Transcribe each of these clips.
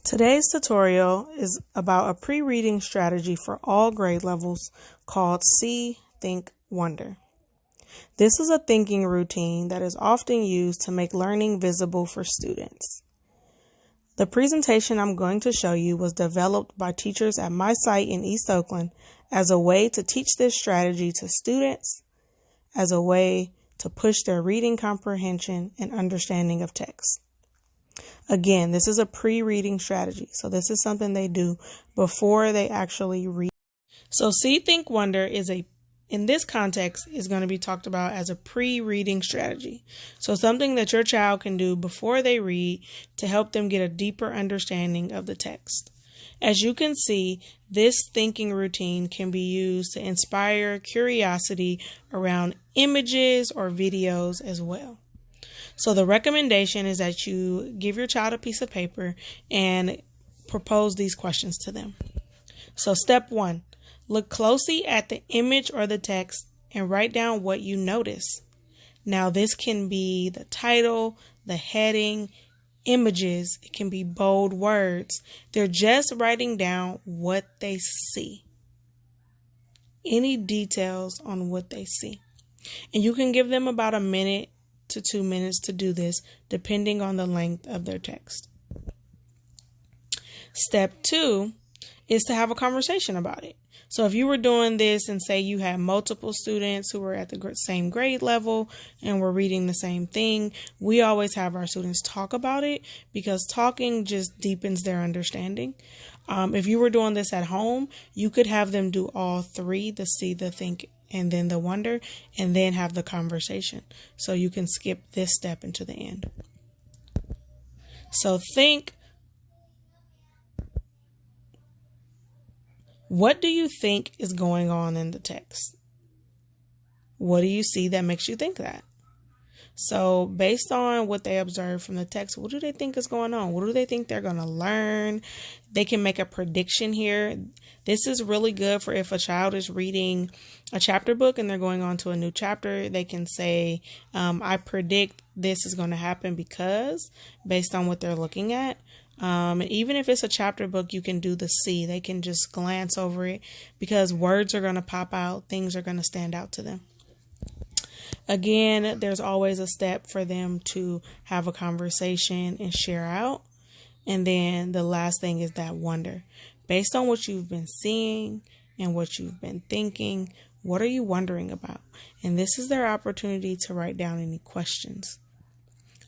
Today's tutorial is about a pre-reading strategy for all grade levels called See, Think, Wonder. This is a thinking routine that is often used to make learning visible for students. The presentation I'm going to show you was developed by teachers at my site in East Oakland as a way to teach this strategy to students, as a way to push their reading comprehension and understanding of text. Again, this is a pre-reading strategy. So this is something they do before they actually read. So See, Think, Wonder in this context is going to be talked about as a pre-reading strategy. So something that your child can do before they read to help them get a deeper understanding of the text. As you can see, this thinking routine can be used to inspire curiosity around images or videos as well. So the recommendation is that you give your child a piece of paper and propose these questions to them. So step 1, look closely at the image or the text and write down what you notice. Now this can be the title, the heading, images, it can be bold words. They're just writing down what they see. Any details on what they see. And you can give them about 1 minute to 2 minutes to do this, depending on the length of their text. Step 2 is to have a conversation about it. So if you were doing this and say you had multiple students who were at the same grade level and were reading the same thing, we always have our students talk about it because talking just deepens their understanding. If you were doing this at home, you could have them do all three, the See, the Think, and then the Wonder, and then have the conversation. So you can skip this step into the end. So think, what do you think is going on in the text? What do you see that makes you think that? So based on what they observe from the text, what do they think is going on? What do they think they're going to learn? They can make a prediction here. This is really good for if a child is reading a chapter book and they're going on to a new chapter. They can say, I predict this is going to happen because, based on what they're looking at. And even if it's a chapter book, you can do the See. They can just glance over it because words are going to pop out. Things are going to stand out to them. Again, there's always a step for them to have a conversation and share out. And then the last thing is that wonder. Based on what you've been seeing and what you've been thinking, what are you wondering about? And this is their opportunity to write down any questions.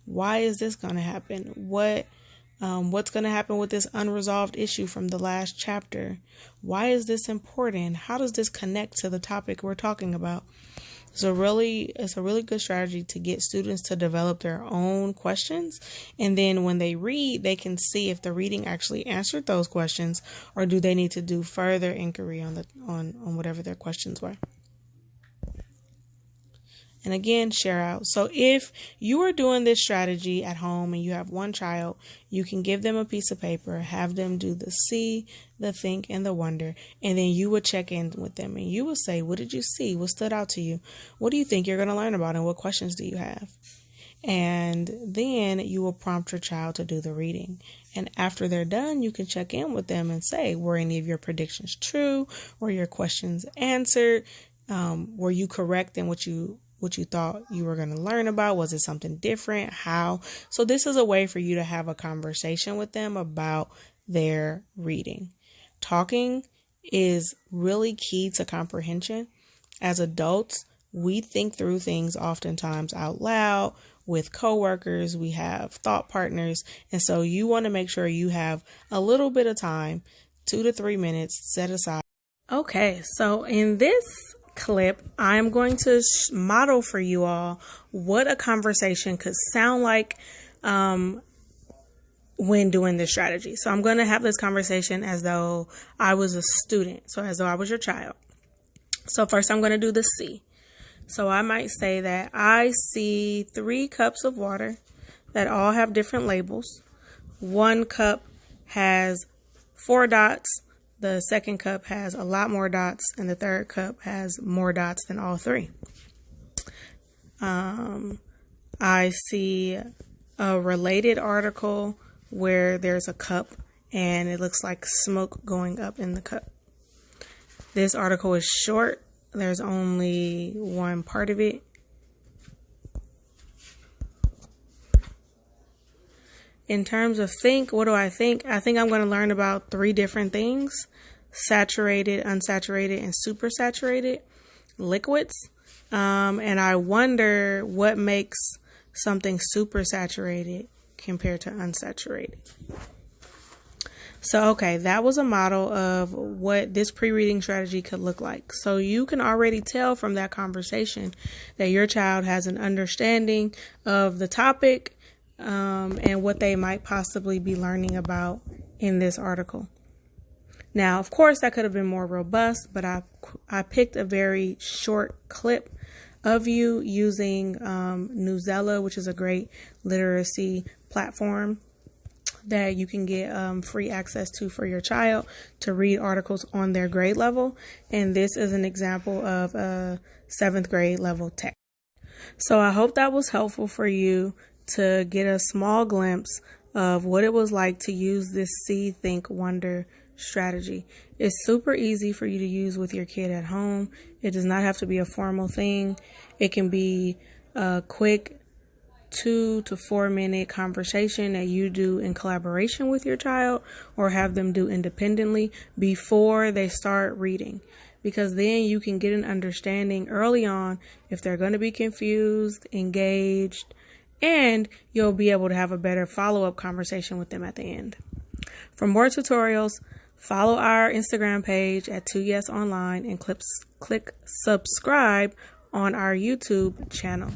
Why is this going to happen? What's going to happen with this unresolved issue from the last chapter? Why is this important? How does this connect to the topic we're talking about? It's a really good strategy to get students to develop their own questions. And then when they read, they can see if the reading actually answered those questions or do they need to do further inquiry on whatever their questions were. And again, share out. So if you are doing this strategy at home and you have one child, you can give them a piece of paper, have them do the See, the Think, and the Wonder, and then you would check in with them and you would say, what did you see? What stood out to you? What do you think you're going to learn about and what questions do you have? And then you will prompt your child to do the reading. And after they're done, you can check in with them and say, were any of your predictions true? Were your questions answered? Were you correct in what you thought you were going to learn about? Was it something different? How? So this is a way for you to have a conversation with them about their reading. Talking is really key to comprehension. As adults, we think through things oftentimes out loud with coworkers. We have thought partners. And so you want to make sure you have a little bit of time, 2 to 3 minutes set aside. Okay, so in this clip, I'm going to model for you all what a conversation could sound like when doing this strategy. So I'm going to have this conversation as though I was a student, so as though I was your child. So first I'm going to do the See. So I might say that I see 3 cups of water that all have different labels. 1 cup has 4 dots. The second cup has a lot more dots, and the third cup has more dots than all 3. I see a related article where there's a cup and it looks like smoke going up in the cup. This article is short. There's only one part of it. In terms of think, what do I think? I think I'm going to learn about 3 different things: saturated, unsaturated, and supersaturated liquids. And I wonder what makes something supersaturated compared to unsaturated. So, okay, that was a model of what this pre-reading strategy could look like. So you can already tell from that conversation that your child has an understanding of the topic and what they might possibly be learning about in this article. Now, of course, that could have been more robust, but I picked a very short clip of you using Newsela, which is a great literacy platform that you can get free access to for your child to read articles on their grade level. And this is an example of a 7th grade level text. So I hope that was helpful for you to get a small glimpse of what it was like to use this See, Think, Wonder strategy. It's super easy for you to use with your kid at home. It does not have to be a formal thing. It can be a quick 2 to 4 minute conversation that you do in collaboration with your child or have them do independently before they start reading, because then you can get an understanding early on if they're going to be confused, engaged, and you'll be able to have a better follow-up conversation with them at the end. For more tutorials, follow our Instagram page at 2Yes Online and click subscribe on our YouTube channel.